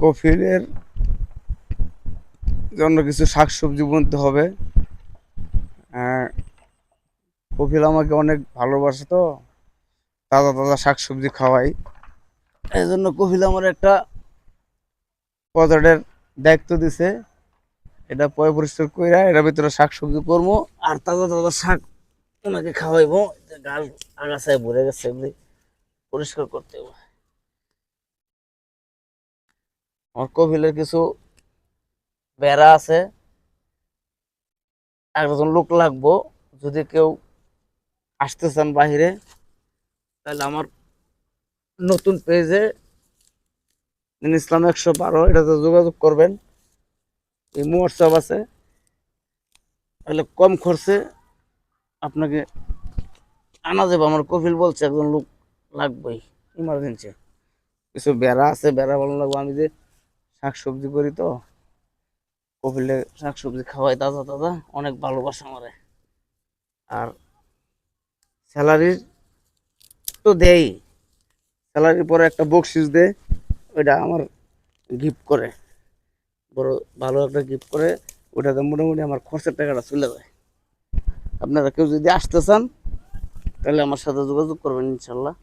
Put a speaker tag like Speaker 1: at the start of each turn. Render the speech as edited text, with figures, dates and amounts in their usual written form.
Speaker 1: কফিলের জন্য কিছু শাকসবজি বুনতে হবে। কফিল আমাকে অনেক ভালোবাসে, তো তাজা তাজা শাকসবজি খাওয়াই। এই জন্য কফিল আমার একটা প্রজেক্টের দায়িত্ব দিছে। এটা পরিষ্কার কইরা এটার ভিতরে শাকসবজি করবো আর তাজা তাজা শাক ওনাকে খাওয়াইবো। গাছ আগাছায় ভরে গেছে, এগুলি পরিষ্কার করতে হবে। আমার কফিলের কিছু বেড়া আছে, একজন লোক লাগবো। যদি কেউ আসতে চান বাহিরে, তাহলে আমার নতুন পেজে ইসলাম 112 এটাতে যোগাযোগ করবেন। এই হোয়াটসঅ্যাপ আছে, তাহলে কম খরচে আপনাকে আনা যাবে। আমার কফিল বলছে একজন লোক লাগবেই ইমার্জেন্সি। কিছু বেড়া আছে, বেড়া ভালো লাগবে। আমি যে শাকসবজি করি, তো কফিলে শাকসবজি খাওয়াই তাজা তাজা, অনেক ভালোবাসে আমারে। আর স্যালারির তো দেই, স্যালারির পরে একটা বকশিস দে, ওইটা আমার গিফট করে, বড় ভালো একটা গিফট করে। ওটাতে মোটামুটি আমার খরচের টাকাটা চলে যায়। আপনারা কেউ যদি আসতে চান, তাহলে আমার সাথে যোগাযোগ করবেন ইনশাল্লাহ।